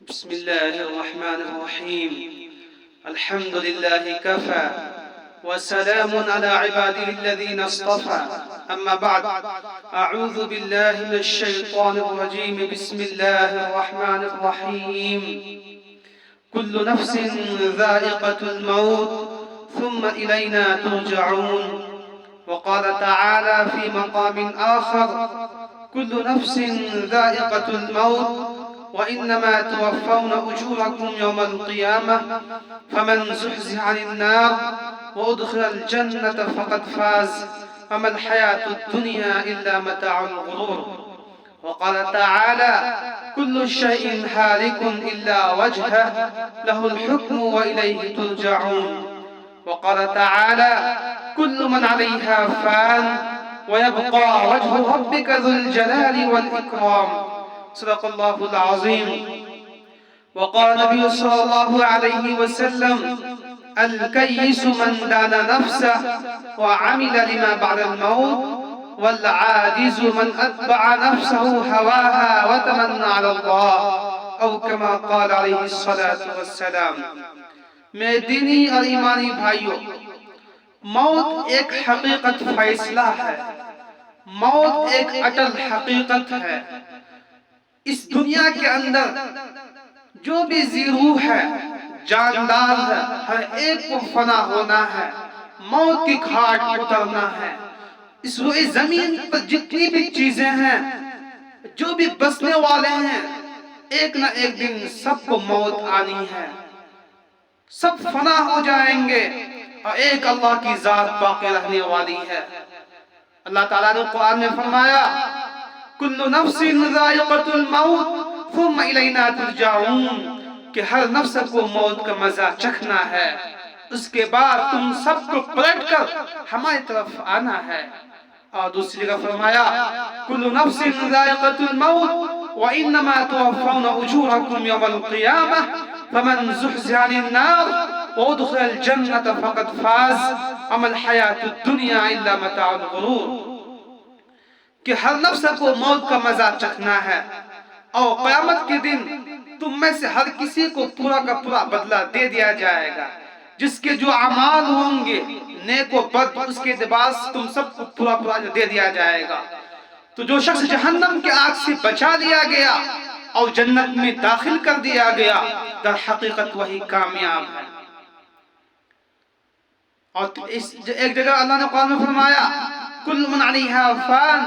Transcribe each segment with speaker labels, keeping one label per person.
Speaker 1: بسم الله الرحمن الرحيم. الحمد لله كفى وسلام على عباده الذين اصطفى. أما بعد، أعوذ بالله من الشيطان الرجيم. بسم الله الرحمن الرحيم. كل نفس ذائقة الموت ثم إلينا ترجعون. وقال تعالى في مقام آخر: كل نفس ذائقة الموت وإنما توفون أجوركم يوم القيامة فمن زحزح عن النار وأدخل الجنة فقد فاز وما الحياة الدنيا إلا متاع الغرور. وقال تعالى: كل شيء هالك إلا وجهه له الحكم وإليه ترجعون. وقال تعالى: كل من عليها فان ويبقى وجه ربك ذو الجلال والإكرام. صدق الله العظيم. وقال النبي صلى الله عليه وسلم: الكيس من دان نفسه وعمل لما بعد الموت والعاجز من أتبع نفسه هواها وتمنى على الله أو كما قال عليه الصلاة والسلام. میرے دینی اور ایمانی بھائیوں، موت ایک حقیقت فیصلہ ہے، موت ایک اٹل حقیقت ہے۔ اس دنیا کے اندر جو بھی ذی روح ہے، جاندار ہے، ہر ایک کو فنا ہونا ہے، موت کی گھاٹ اترنا ہے۔ اس روئے زمین پر جتنی بھی چیزیں ہیں، جو بھی بسنے والے ہیں، ایک نہ ایک دن سب کو موت آنی ہے، سب فنا ہو جائیں گے اور ایک اللہ کی ذات باقی رہنے والی ہے۔ اللہ تعالیٰ نے قرآن میں فرمایا: کل نفس ذائقۃ الموت ثم الینا ترجعون، کہ ہر نفس کو موت کا مزہ چکھنا ہے، اس کے بعد تم سب کو پلٹ کر ہماری طرف آنا ہے۔ اور دوسری جگہ فرمایا: کل نفس ذائقۃ الموت وانما توفون اجورکم یوم القیامہ فمن زحزح عن النار وادخل الجنة فقد فاز وما الحیاة الدنیا الا متاع الغرور، کہ ہر نفس کو موت کا مزہ چکھنا ہے اور قیامت کے دن تم میں سے ہر کسی کو پورا کا پورا بدلہ دے دیا جائے گا۔ جس کے جو اعمال ہوں گے نیک و بد، اس کے لباس تم سب کو پورا پورا دے دیا جائے گا۔ تو جو شخص جہنم کے آگ سے بچا لیا گیا اور جنت میں داخل کر دیا گیا، در حقیقت وہی کامیاب ہے۔ اور ایک جگہ اللہ نے قرآن میں فرمایا: کل من علیہا فان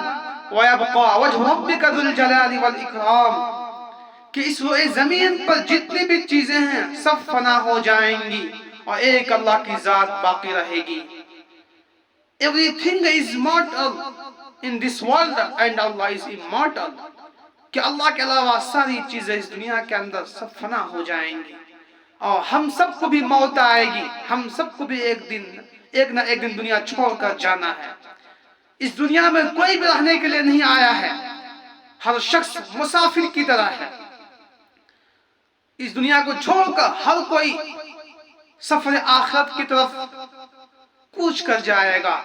Speaker 1: وَيَبْقَى وَجْهُ رَبِّكَ ذُو الْجَلَالِ وَالْإِكْرَامِ، کہ اس روئے زمین پر جتنی بھی چیزیں ہیں سب فنا ہو جائیں گی اور ایک اللہ کی ذات باقی رہے گی۔ Everything is mortal in this world and Allah is immortal، کہ اللہ کے علاوہ ساری چیزیں اس دنیا کے اندر سب فنا ہو جائیں گی اور ہم سب کو بھی موت آئے گی، ہم سب کو بھی ایک نہ ایک دن دنیا چھوڑ کر جانا ہے۔ اس دنیا میں کوئی بھی رہنے کے لیے نہیں آیا ہے، ہر شخص مسافر کی طرح ہے۔ اس دنیا کو چھوڑ کر ہر کوئی سفر آخرت کی طرف کوچ کر جائے گا۔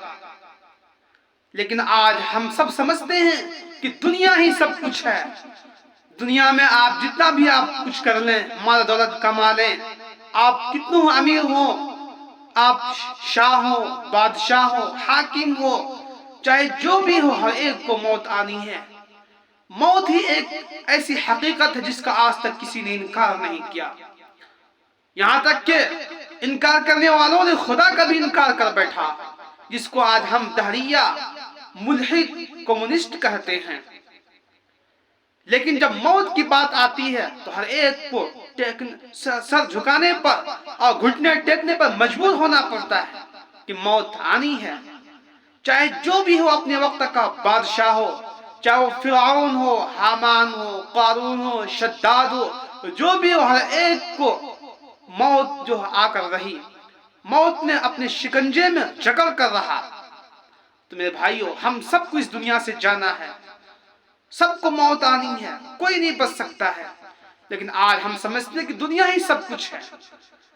Speaker 1: لیکن آج ہم سب سمجھتے ہیں کہ دنیا ہی سب کچھ ہے۔ دنیا میں آپ جتنا بھی آپ کچھ کر لیں، مال دولت کما لیں، آپ کتنے امیر ہو، آپ شاہ ہو، بادشاہ ہو، حاکم ہو، چاہے جو بھی ہو، ہر ایک کو موت آنی ہے۔ موت ہی ایک ایسی حقیقت ہے جس کا آج تک کسی نے انکار نہیں کیا، یہاں تک کہ انکار کرنے والوں نے خدا کا بھی انکار کر بیٹھا، جس کو آج ہم دہریہ، ملحد، کمیونسٹ کہتے ہیں۔ لیکن جب موت کی بات آتی ہے تو ہر ایک کو سر جھکانے پر اور گھٹنے ٹیکنے پر مجبور ہونا پڑتا ہے کہ موت آنی ہے۔ چاہے جو بھی ہو، اپنے وقت کا بادشاہ ہو، چاہے وہ فرعون ہو، حامان ہو، قارون ہو، شداد ہو، جو بھی ہو، ہر ایک کو موت جو آ کر رہی، موت نے اپنے شکنجے میں جکڑ کر رہا۔ تو میرے بھائیوں، ہم سب کو اس دنیا سے جانا ہے، سب کو موت آنی ہے، کوئی نہیں بچ سکتا ہے۔ لیکن آج ہم سمجھتے ہیں کہ دنیا ہی سب کچھ ہے۔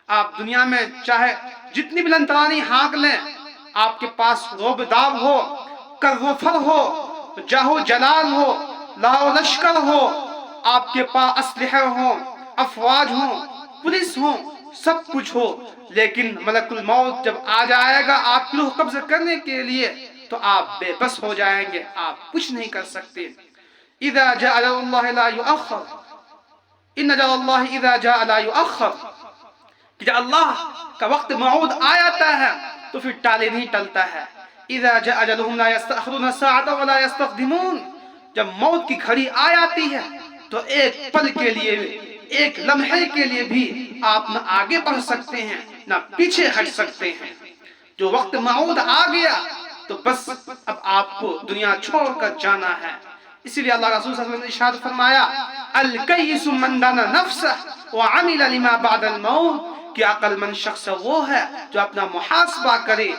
Speaker 1: آپ دنیا میں چاہے جتنی بھی لنترانی ہانک لیں، آپ کے پاس روب داب ہو، کر و فر ہو، جاہ و جلال ہو، لا و لشکر ہو، آپ کے پاس اسلحہ ہوں، افواج ہوں، پولیس ہوں، سب کچھ ہو، لیکن ملک الموت جب آ جائے گا آپ کی روح قبض کرنے کے لیے تو آپ بے بس ہو جائیں گے، آپ کچھ نہیں کر سکتے۔ اذا جاء اجل اللہ لا یؤخر، ان اجل اللہ اذا جاء لا یؤخر، کہ جب اللہ کا وقت موعود آ جاتا ہے تو پھر ٹالے نہیں ٹلتا ہے۔ اذا جاء اجلهم لا يستأخرون ساعة ولا يستقدمون، جب موت کی گھڑی آ جاتی ہے تو ایک پل کے لیے، ایک لمحے کے لیے بھی آپ نہ آگے بڑھ سکتے ہیں نہ پیچھے ہٹ سکتے ہیں۔ جو وقت موعود آ گیا تو بس اب آپ کو دنیا چھوڑ کر جانا ہے۔ اسی لیے اللہ رسول صلی اللہ علیہ وسلم نے ارشاد فرمایا الکیس من دان نفسہ وعمل لما بعد الموت، کہ عقل مند شخص وہ ہے جو اپنا محاسبہ کرے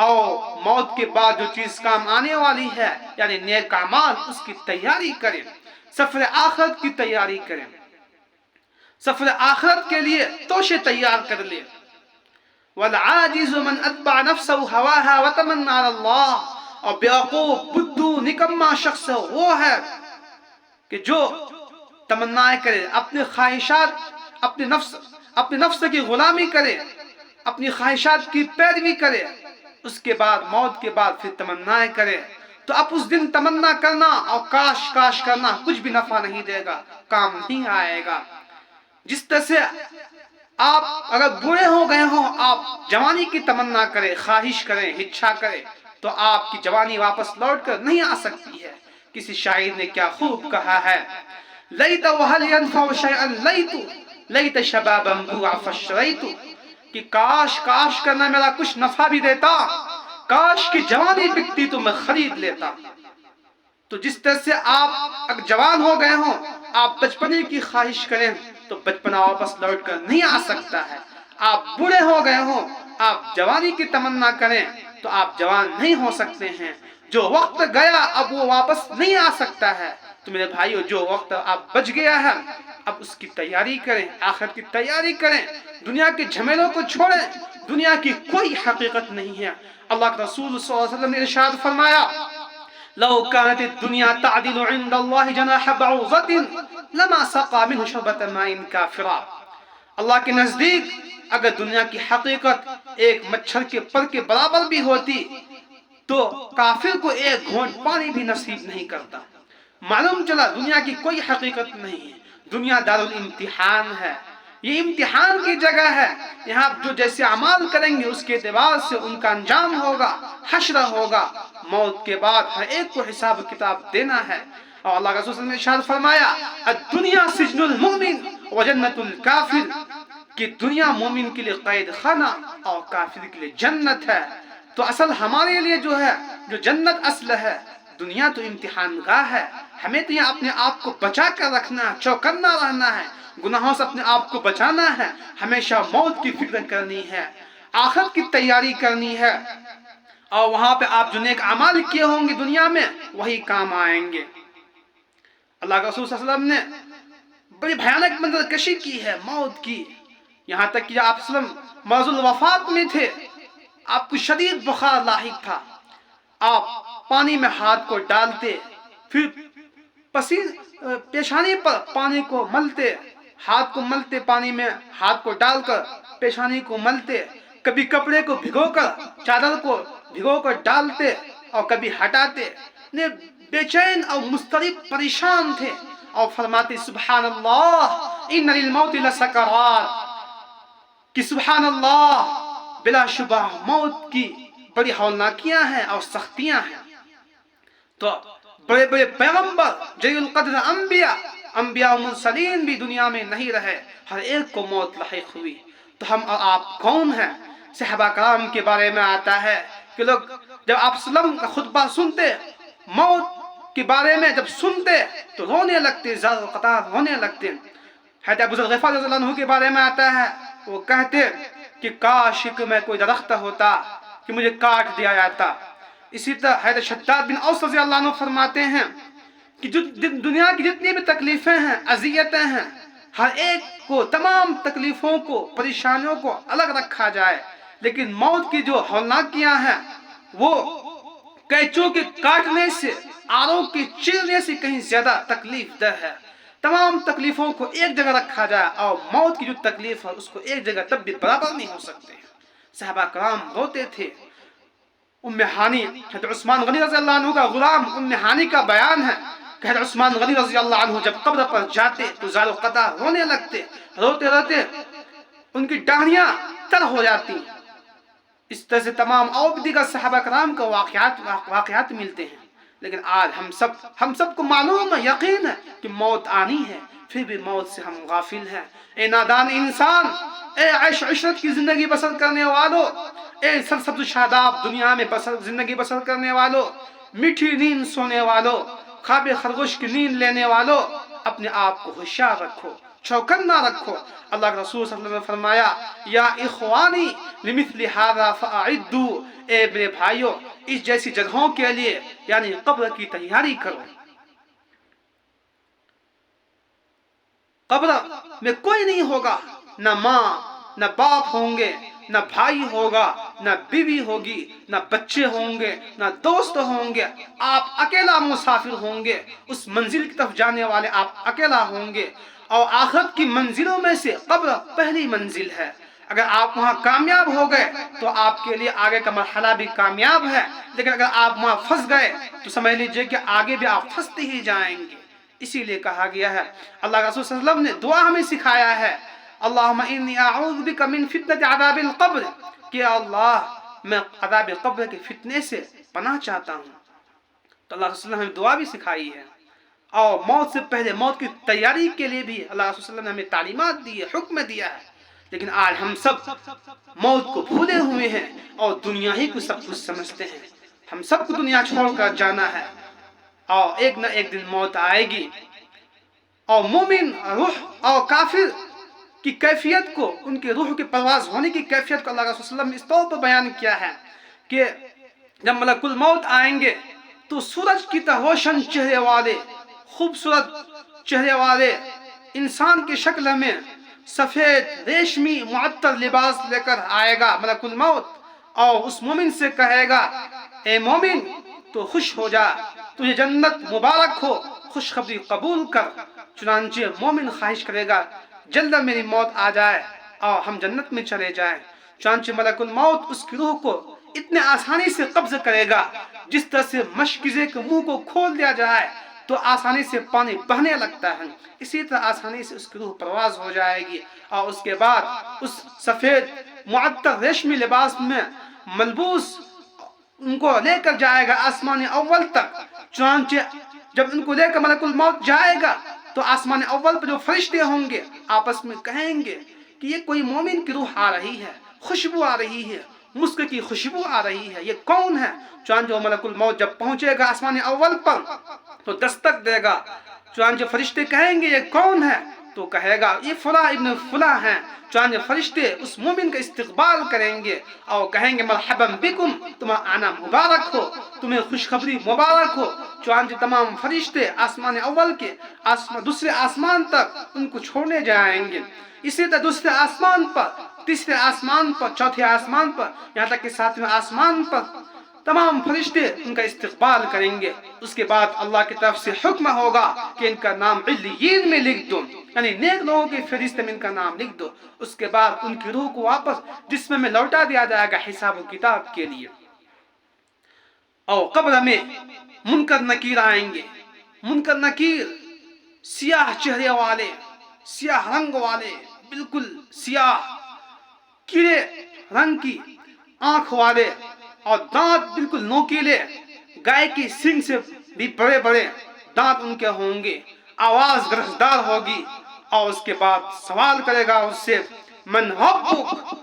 Speaker 1: اور موت کے بعد جو چیز کام آنے والی ہے یعنی نیک اعمال، اس کی تیاری کرے، سفر آخرت کی تیاری کرے، سفر آخرت کے لیے توشے تیار کر لے۔ والعاجز من اتبع نفسه هواها وتمنى على اللہ، اور بیوقوف بدھو نکما شخص وہ ہے کہ جو تمنائیں کرے، اپنے خواہشات، اپنے نفس کی غلامی کرے، اپنی خواہشات کی پیروی کرے، اس کے بعد موت کے بعد پھر تمنائیں کرے، تو اب اس دن تمنا کرنا اور کاش کرنا کچھ بھی نفع نہیں دے گا، کام نہیں آئے گا۔ جس طرح سے آپ اگر بوڑھے ہو گئے ہوں، آپ جوانی کی تمنا کریں، خواہش کریں، اچھا کریں، تو آپ کی جوانی واپس لوٹ کر نہیں آ سکتی ہے۔ کسی شاعر نے کیا خوب کہا ہے لیت وہل ینفع شیئا لیت شبابا ضوع فاشتریت، کہ کاش کرنا میرا کچھ نفع بھی دیتا، کاش کی جوانی بکتی تو میں خرید لیتا۔ تو جس طرح سے آپ اگر جوان ہو گئے ہوں، آپ بچپنے کی خواہش کریں تو بچپنا واپس لوٹ کر نہیں آ سکتا ہے۔ آپ بوڑھے ہو گئے ہوں، آپ جوانی کی تمنا کریں تو آپ جوان نہیں ہو سکتے ہیں۔ جو وقت گیا اب وہ واپس نہیں آ سکتا ہے۔ تو میرے بھائیو، جو وقت آپ بچ گیا ہے اب اس کی تیاری کریں، آخرت کی تیاری کریں، دنیا کے جھمیلوں کو چھوڑیں۔ دنیا کی کوئی حقیقت نہیں ہے۔ اللہ کے رسول صلی اللہ علیہ وسلم نے ارشاد فرمایا لو كانت الدنيا تعدل عند الله جناح بعوضة لما سقى منه شربة ماء كافرا، اللہ کے نزدیک اگر دنیا کی حقیقت ایک مچھر کے پر کے برابر بھی ہوتی تو کافر کو ایک گھونٹ پانی بھی نصیب نہیں کرتا۔ معلوم چلا دنیا کی کوئی حقیقت نہیں ہے، دنیا دارالامتحان ہے، یہ امتحان کی جگہ ہے۔ یہاں جو جیسے اعمال کریں گے اس کے اعتبار سے ان کا انجام ہوگا، حشر ہوگا۔ موت کے بعد ہر ایک کو حساب کتاب دینا ہے۔ اور اللہ کا رسول نے ارشاد فرمایا الدنیا سجن المؤمن وجنت الکافر، کہ دنیا مومن کے لیے قید خانہ اور کافر کے لیے جنت ہے۔ تو اصل ہمارے لیے جو ہے، جو جنت اصل ہے، دنیا تو امتحان گاہ ہے۔ ہمیں تو یہاں اپنے آپ کو بچا کر رکھنا ہے، چوکنا رہنا ہے، گناہوں سے اپنے آپ کو بچانا ہے، ہمیشہ موت کی فکر کرنی ہے، آخرت کی تیاری کرنی ہے، اور وہاں پہ آپ جو نیک اعمال کیے ہوں گے دنیا میں وہی کام آئیں گے۔ اللہ کے رسول صلی اللہ علیہ وسلم نے بڑی بھیانک منظر کشی کی ہے موت کی، یہاں تک کہ آپ صلی اللہ علیہ وسلم مرض الوفات میں تھے، آپ کو شدید بخار لاحق تھا، آپ پانی میں ہاتھ کو ڈالتے، پھر پیشانی پر پانی کو ملتے، ہاتھ کو ملتے، پانی میں ہاتھ کو ڈال کر پیشانی کو ملتے، کبھی کپڑے کو بھگو کر، چادر کو بھگو کر ڈالتے اور کبھی ہٹاتے، بے چین اور مضطرب پریشان تھے، اور فرماتے سبحان اللہ ان للموت لسکرات، کہ سبحان اللہ بلا شبہ موت کی بڑی ہولناکیاں ہیں اور سختیاں ہیں۔ تو بڑے بڑے پیغمبر جلیل القدر انبیاء و مرسلین بھی دنیا میں نہیں رہے، ہر ایک کو موت لاحق ہوئی۔ تو ہم اور آپ کون ہیں؟ صحابہ کرام کے بارے میں آتا ہے کہ لوگ جب آپ صلی اللہ علیہ وسلم کا خطبہ سنتے، موت کے بارے میں جب سنتے تو رونے لگتے، زار قطار رونے لگتے۔ حضرت ابو ذر غفاری رضی اللہ عنہ کے بارے میں آتا ہے، وہ کہتے کہ کاش کہ میں کوئی درخت ہوتا کہ مجھے کاٹ دیا جاتا۔ اسی طرح حضرت شداد بن اوس رضی اللہ عنہ فرماتے ہیں کہ جو دنیا کی جتنی بھی تکلیفیں ہیں، اذیتیں ہیں، ہر ایک کو، تمام تکلیفوں کو، پریشانیوں کو الگ رکھا جائے، لیکن موت کی جو ہولناکیاں ہیں وہ کینچوں کے کاٹنے سے، آروں کے چیرنے سے کہیں زیادہ تکلیف دہ ہے۔ تمام تکلیفوں کو ایک جگہ رکھا جائے اور موت کی جو تکلیف ہے اس کو ایک جگہ تب بھی برابر نہیں ہو سکتے. صحابہ کرام روتے تھے. ام ہانی حضرت عثمان غنی رضی اللہ عنہ کا غلام ام ہانی کا بیان ہے کہ حضرت عثمان غنی رضی اللہ عنہ جب قبر پر جاتے تو زار و قطع رونے لگتے. روتے روتے ان کی ڈاڑیاں تر ہو جاتی. اس طرح سے تمام اور بھی دیگر صحابہ کرام کا واقعات ملتے ہیں. لیکن آج ہم سب کو معلوم ہے, یقین ہے کہ موت آنی ہے, پھر بھی موت سے ہم غافل ہیں. اے نادان انسان, اے عیش عشرت کی زندگی بسر کرنے والوں, اے سرسبز شاداب دنیا میں زندگی بسر کرنے والوں, میٹھی نیند سونے والوں, خواب خرگوش کی نیند لینے والوں, اپنے آپ کو ہوشیار رکھو, چوکنا رکھو. اللہ کے رسول صلی اللہ علیہ وسلم نے فرمایا, یا اخوانی لمثل ھذا فاعدوا, اے میرے بھائیوں اس جیسی جگہوں کے لیے یعنی قبر کی تیاری کرو. قبر میں کوئی نہیں ہوگا, نہ ماں نہ باپ ہوں گے, نہ بھائی ہوگا, نہ بیوی ہوگی, نہ بچے ہوں گے, نہ دوست ہوں گے. آپ اکیلا مسافر ہوں گے, اس منزل کی طرف جانے والے آپ اکیلا ہوں گے. اور آخرت کی منزلوں میں سے قبر پہلی منزل ہے. اگر آپ وہاں کامیاب ہو گئے تو آپ کے لیے آگے کا مرحلہ بھی کامیاب ہے, لیکن اگر آپ وہاں پھنس گئے تو سمجھ لیجئے کہ آگے بھی آپ پھنستے ہی جائیں گے. اسی لیے کہا گیا ہے, اللہ کے رسول صلی اللہ علیہ وسلم نے دعا ہمیں سکھایا ہے, اللہم انی اعوذ بک من فتنۃ عذاب القبر, کہ اللہ میں عذاب قبر کے فتنے سے پناہ چاہتا ہوں. تو اللہ رسول اللہ نے دعا بھی سکھائی ہے. اور موت سے پہلے موت کی تیاری کے لیے بھی اللہ رسول صلی اللہ علیہ وسلم نے ہمیں تعلیمات دی ہے, حکم دیا ہے. لیکن آج ہم سب موت کو بھولے ہوئے ہیں اور دنیا ہی کو سب کچھ سمجھتے ہیں. ہم سب کو دنیا چھوڑ کر جانا ہے اور ایک نہ ایک دن موت آئے گی. اور مومن روح اور کافر کی کیفیت کو, ان کے روح کی پرواز ہونے کی کیفیت کو اللہ کے رسول صلی اللہ علیہ وسلم نے اس طور پر بیان کیا ہے کہ جب ملک الموت آئیں گے تو سورج کی طرح روشن چہرے والے, خوبصورت چہرے والے انسان کی شکل میں سفید ریشمی معطر لباس لے کر آئے گا ملک الموت, اور اس مومن سے کہے گا, اے مومن تو خوش ہو جا, تجھے جنت مبارک ہو, خوشخبری قبول کر. چنانچہ مومن خواہش کرے گا جلد میری موت آ جائے اور ہم جنت میں چلے جائیں. چنانچہ ملک الموت اس کی روح کو اتنے آسانی سے قبض کرے گا جس طرح سے مشکیزے کے منہ کو کھول دیا جائے تو آسانی سے پانی بہنے لگتا ہے, اسی طرح آسانی سے اس کی روح پرواز ہو جائے گی. اور اس کے بعد اس سفید معطر ریشمی لباس میں ملبوس ان کو لے کر جائے گا آسمان اول تک. چنانچہ جب ان کو لے کر ملک الموت جائے گا تو آسمان اول پر جو فرشتے ہوں گے آپس میں کہیں گے کہ یہ کوئی مومن کی روح آ رہی ہے, خوشبو آ رہی ہے, مسک کی خوشبو آ رہی ہے, یہ کون ہے؟ چنانچہ ملک الموت جب پہنچے گا آسمان اول پر تو دستک دے گا. چنانچہ فرشتے کہیں گے یہ کون ہے؟ تو کہے گا یہ فلاں ابن فلاں ہیں. چنانچہ فرشتے اس مومن کا استقبال کریں گے اور کہیں گے مرحبا بکم, تمہارا آنا مبارک ہو, تمہیں خوشخبری مبارک ہو. چنانچہ تمام فرشتے آسمان اول کے دوسرے آسمان تک ان کو چھوڑنے جائیں گے. اسی طرح دوسرے آسمان پر, تیسرے آسمان پر, چوتھے آسمان پر, یہاں تک کہ ساتویں آسمان پر تمام فرشتے ان کا استقبال کریں گے. اس کے بعد اللہ کی طرف سے حکم ہوگا کہ ان کا نام علیین میں لکھ دو, یعنی نیک لوگوں کی فہرست میں ان کا نام لکھ دو. اس کے بعد ان کی روح کو واپس جسم میں لوٹا دیا جائے گا حساب و کتاب کے لیے. اور قبر میں منکر نکیر آئیں گے. منکر نکیر سیاہ چہرے والے, سیاہ رنگ والے, بالکل سیاہ کیڑے رنگ کی آنکھ والے, اور دانت بالکل نوکیلے, گائے کی سنگ سے بھی بڑے بڑے دانت ان کے ہوں گے, آواز گرجدار ہوگی. اور اس کے بعد سوال کرے گا اس سے, من ربک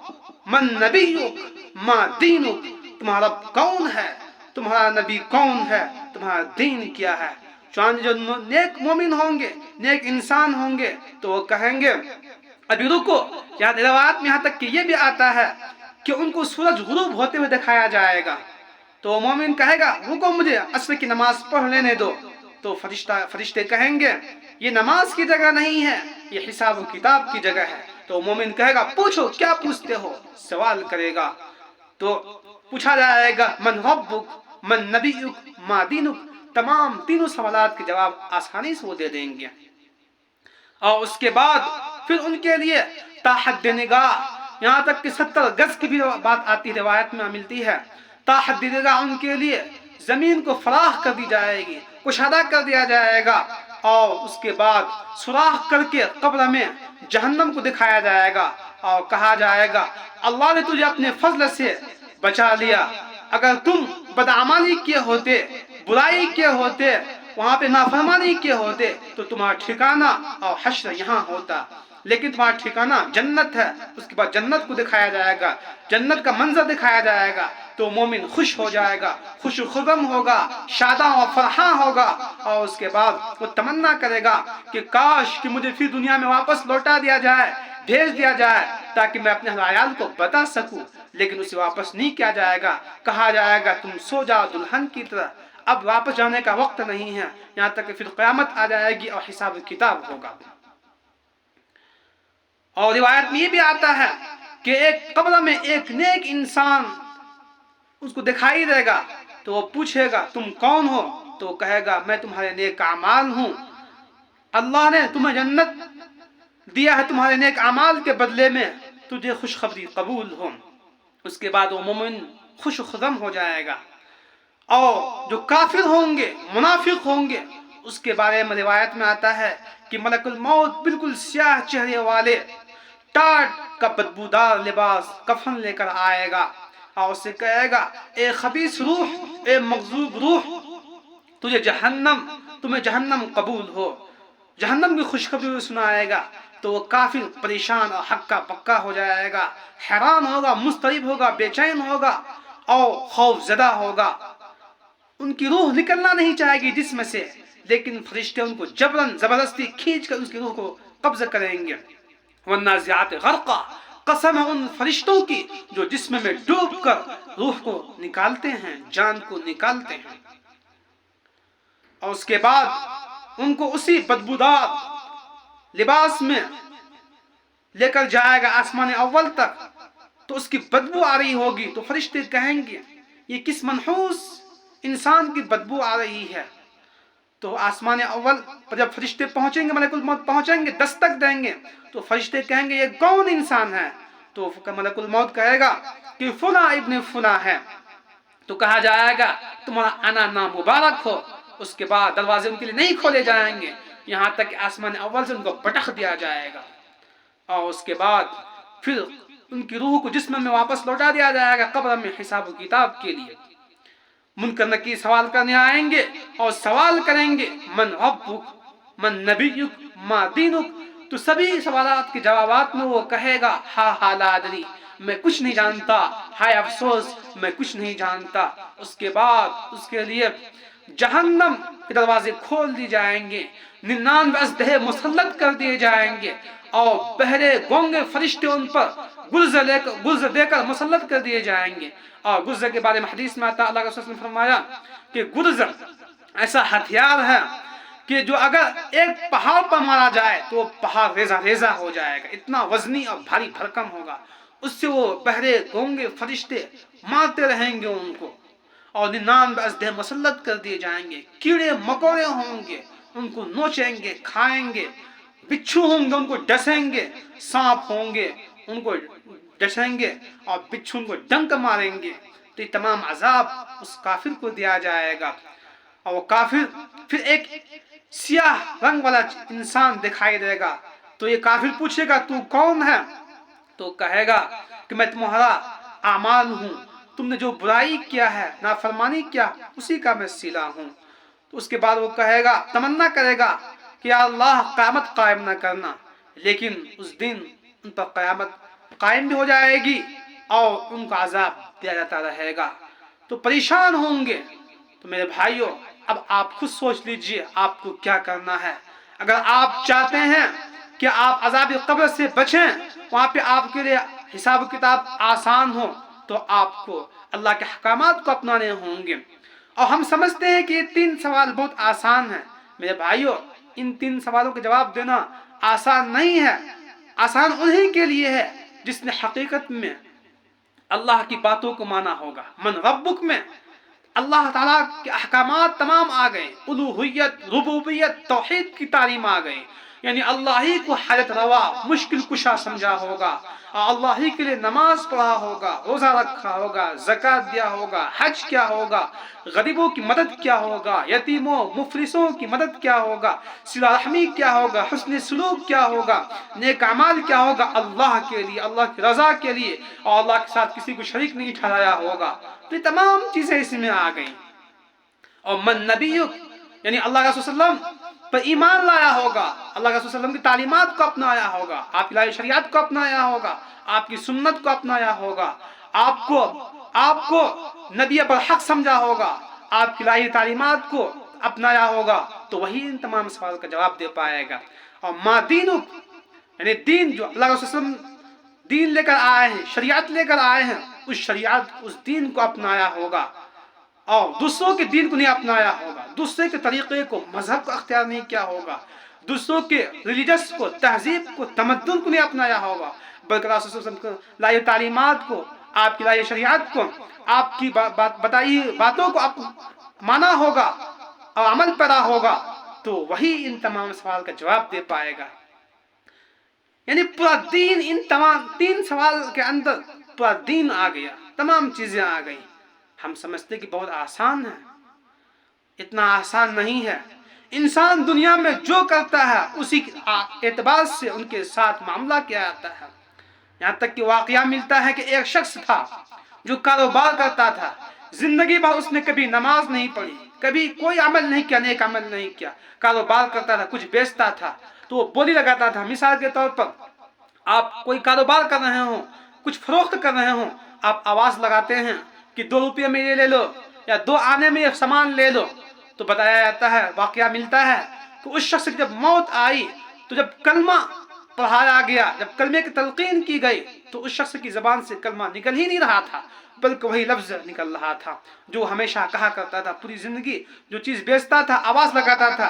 Speaker 1: من نبیک ما دینک, تمہارا رب کون ہے, تمہارا نبی کون ہے, تمہارا دین کیا ہے. چنانچہ جو نیک مومن ہوں گے, نیک انسان ہوں گے, تو وہ کہیں گے ابھی رکو. یہاں روایات میں یہاں تک کہ یہ بھی آتا ہے کہ ان کو سورج غروب ہوتے ہوئے دکھایا جائے گا. تو مومن کہے گا رکو مجھے عصر کی نماز پڑھ لینے دو. تو فرشتے کہیں گے یہ نماز کی جگہ نہیں ہے, یہ حساب و کتاب کی جگہ ہے. تو مومن کہے گا پوچھو کیا پوچھتے ہو, سوال کرے گا. تو پوچھا جائے گا من ربک من نبیک ما دینک, تمام تینوں سوالات کے جواب آسانی سے وہ دے دیں گے. اور اس کے بعد پھر ان کے لیے تاحد نگاہ، یہاں تک کہ 70 گز کی بھی بات آتی روایت میں ملتی ہے، تاحد نگاہ ان کے لیے زمین کو فراخ کر دی جائے گی، کشادہ کر دیا جائے گا، اور اس کے بعد سوراخ کر کے قبر میں جہنم کو دکھایا جائے گا اور کہا جائے گا اللہ نے تجھے اپنے فضل سے بچا لیا، اگر تم بدعمالی کیے ہوتے، برائی کیے ہوتے، وہاں پہ نافرمانی کیے ہوتے تو تمہارا ٹھکانہ اور حشر یہاں ہوتا، لیکن تمہارا ٹھکانہ جنت ہے۔ اس کے بعد جنت کو دکھایا جائے گا، جنت کا منظر دکھایا جائے گا، تو مومن خوش ہو جائے گا، خوش و خرم ہوگا، شاداں و فرحاں ہوگا، اور اس کے بعد وہ تمنا کرے گا کہ کاش کہ مجھے پھر دنیا میں واپس لوٹا دیا جائے، بھیج دیا جائے، تاکہ میں اپنے عیال کو بتا سکوں، لیکن اسے واپس نہیں کیا جائے گا، کہا جائے گا تم سو جاؤ دلہن کی طرح، اب واپس جانے کا وقت نہیں ہے، یہاں تک کہ پھر قیامت آ جائے گی اور حساب کتاب ہوگا۔ اور روایت میں یہ بھی آتا ہے کہ ایک قبر میں ایک نیک انسان اس کو دکھائی دے گا، تو وہ پوچھے گا تم کون ہو؟ تو وہ کہے گا میں تمہارے نیک اعمال ہوں، اللہ نے تمہیں جنت دیا ہے تمہارے نیک اعمال کے بدلے میں، تجھے خوشخبری قبول ہو۔ اس کے بعد وہ مومن خوش و خرم ہو جائے گا، اور جو کافر ہوں گے، منافق ہوں گے، اس کے بارے میں روایت میں آتا ہے کہ ملک الموت بالکل سیاہ چہرے والے، ٹاٹ کا بدبودار لباس کفن لے کر آئے گا، اور اسے کہے گا اے خبیث روح، اے مغضوب روح، تمہیں جہنم قبول ہو، جہنم کی خوشخبری سنائے گا، تو وہ کافر پریشان اور ہکا پکا ہو جائے گا، حیران ہوگا، مضطرب ہوگا، بے چین ہوگا اور خوف زدہ ہوگا، ان کی روح نکلنا نہیں چاہے گی جسم سے، لیکن فرشتے ان کو جبرن زبردستی کھینچ کر اس کی روح کو قبض کریں گے۔ والنازعات غرقا، قسم ہے ان فرشتوں کی جو جسم میں ڈوب کر روح کو نکالتے ہیں، جان کو نکالتے ہیں، اور اس کے بعد ان کو اسی بدبودار لباس میں لے کر جائے گا آسمان اول تک، تو اس کی بدبو آ رہی ہوگی، تو فرشتے کہیں گے یہ کس منحوس انسان کی بدبو آ رہی ہے؟ تو آسمان اول پر جب فرشتے پہنچیں گے، ملک الموت پہنچیں گے، دستک دیں گے، تو فرشتے کہیں گے یہ کون انسان ہے؟ تو ملک الموت کہے گا کہ فلاں ابن فلاں ہے، تو کہا جائے گا تمہارا آنا نامبارک ہو۔ اس کے بعد دروازے ان کے لیے نہیں کھولے جائیں گے، یہاں تک کہ آسمان اول سے ان کو پٹخ دیا جائے گا، اور اس کے بعد پھر ان کی روح کو جسم میں واپس لوٹا دیا جائے گا قبر میں حساب و کتاب کے لیے۔ منکر نکیر سوال کرنے آئیں گے اور سوال کریں گے من ربک، من نبیک، ما دینک، تو سبھی سوالات کے جوابات میں وہ کہے گا ہا لا ادری، میں کچھ نہیں جانتا، ہائے افسوس میں کچھ نہیں جانتا۔ اس کے بعد اس کے لیے جہنم کے دروازے کھول دی جائیں گے، 99 اژدہے مسلط کر دیے جائیں گے، اور بہرے گونگے فرشتے ان پر گرز دے کر مسلط کر دیے جائیں گے۔ اور گرز کے بارے میں حدیث میں آتا اللہ کے رسول نے فرمایا کہ گرز ایسا ہتھیار ہے کہ جو اگر ایک پہاڑ پر مارا جائے تو وہ پہاڑ ریزہ ریزہ ہو جائے گا، اتنا وزنی اور بھاری بھرکم ہوگا، اس سے وہ بہرے گونگے فرشتے مارتے رہیں گے ان کو، اور 99 اژدہے مسلط کر دیے جائیں گے، کیڑے مکوڑے ہوں گے ان کو نوچیں گے، کھائیں گے، بچھو ہوں گے ان کو ڈسیں گے، سانپ ہوں گے ان کو ڈسیں گے، اور بچھو ان کو ڈنک ماریں گے، تو یہ تمام عذاب اس کافر کو دیا جائے گا۔ اور وہ کافر پھر ایک سیاہ رنگ والا انسان دکھائی دے گا، تو یہ کافر پوچھے گا تو کون ہے؟ تو کہے گا کہ میں تمہارا اعمال ہوں، تم نے جو برائی کیا ہے، نافرمانی کیا، اسی کا میں صلہ ہوں۔ تو اس کے بعد وہ کہے گا، تمنا کرے گا کہ یا اللہ قیامت قائم نہ کرنا، لیکن اس دن ان پر قیامت قائم بھی ہو جائے گی اور ان کا عذاب دیا جاتا رہے گا، تو پریشان ہوں گے۔ تو میرے بھائیوں، اب آپ خود سوچ لیجئے آپ کو کیا کرنا ہے۔ اگر آپ چاہتے ہیں کہ آپ عذاب قبر سے بچیں، وہاں پہ آپ کے لیے حساب و کتاب آسان ہو، تو آپ کو اللہ کے احکامات کو اپنانے ہوں گے۔ اور ہم سمجھتے ہیں کہ یہ 3 سوال بہت آسان ہیں، میرے بھائیوں ان 3 سوالوں کے جواب دینا آسان نہیں ہے، آسان انہی کے لیے ہے جس نے حقیقت میں اللہ کی باتوں کو مانا ہوگا۔ من ربک میں اللہ تعالیٰ کے احکامات تمام آ گئے، الوہیت، ربوبیت، توحید کی تعلیم آ گئی، یعنی اللہ ہی کو حاجت روا مشکل کشا سمجھا ہوگا، اور اللہ ہی کے لیے نماز پڑھا ہوگا، روزہ رکھا ہوگا، زکوٰۃ دیا ہوگا، حج کیا ہوگا، غریبوں کی مدد کیا ہوگا، یتیموں مفلسوں کی مدد کیا ہوگا، صلہ رحمی کیا ہوگا، حسن سلوک کیا ہوگا، نیک اعمال کیا ہوگا، اللہ کے لیے، اللہ کی رضا کے لیے، اور اللہ کے ساتھ کسی کو شریک نہیں ٹھہرایا ہوگا، تو یہ تمام چیزیں اس میں آ گئیں۔ اور من نبیک، یعنی اللہ کے رسول صلی اللہ علیہ وسلم پر ایمان لایا ہوگا، اللہ کے رسول صلی اللہ علیہ وسلم کی تعلیمات کو اپنایا ہوگا، آپ کی الہی شریعت کو اپنایا ہوگا، آپ کی سنت کو اپنایا ہوگا، آپ کو نبی پر حق سمجھا ہوگا، آپ کی الہی تعلیمات کو اپنایا ہوگا، تو وہی ان تمام سوال کا جواب دے پائے گا۔ اور ما دینک، یعنی دین جو اللہ کے رسول صلی اللہ علیہ وسلم دین لے کر آئے ہیں، شریعت لے کر آئے ہیں، اس شریعت اس دین کو اپنایا ہوگا، اور دوسروں کے دین کو نہیں اپنایا ہوگا، دوسرے کے طریقے کو، مذہب کو اختیار نہیں کیا ہوگا، دوسروں کے ریلیجس کو، تہذیب کو، تمدن کو نہیں اپنایا ہوگا، بلکہ رسول صلی اللہ علیہ وسلم کو لائی تعلیمات کو، آپ کی لائی شریعت کو، آپ کی بتائی باتوں کو مانا ہوگا اور عمل پیرا ہوگا، تو وہی ان تمام سوال کا جواب دے پائے گا۔ یعنی پورا دین ان تمام 3 سوال کے اندر پورا دین آ گیا، تمام چیزیں آ گئی۔ ہم سمجھتے کہ بہت آسان ہے، اتنا آسان نہیں ہے۔ انسان دنیا میں جو کرتا ہے اسی اعتبار سے ان کے ساتھ معاملہ کیا جاتا ہے۔ یہاں تک کہ واقعہ ملتا ہے کہ ایک شخص تھا جو کاروبار کرتا تھا، زندگی بھر اس نے کبھی نماز نہیں پڑھی، کبھی کوئی عمل نہیں کیا، نیک عمل نہیں کیا، کاروبار کرتا تھا، کچھ بیچتا تھا تو وہ بولی لگاتا تھا۔ مثال کے طور پر آپ کوئی کاروبار کر رہے ہوں، کچھ فروخت کر رہے ہوں، آپ آواز لگاتے ہیں کہ 2 روپے میں یہ لے لو، یا 2 آنے میں یہ سامان لے لو، تو بتایا جاتا ہے، واقعہ ملتا ہے کہ اس شخص کی جب موت آئی تو جب کلمہ پڑھایا گیا، جب کلمے کی تلقین کی گئی، تو اس شخص کی زبان سے کلمہ نکل ہی نہیں رہا تھا، بلکہ وہی لفظ نکل رہا تھا جو ہمیشہ کہا کرتا تھا پوری زندگی، جو چیز بیچتا تھا آواز لگاتا تھا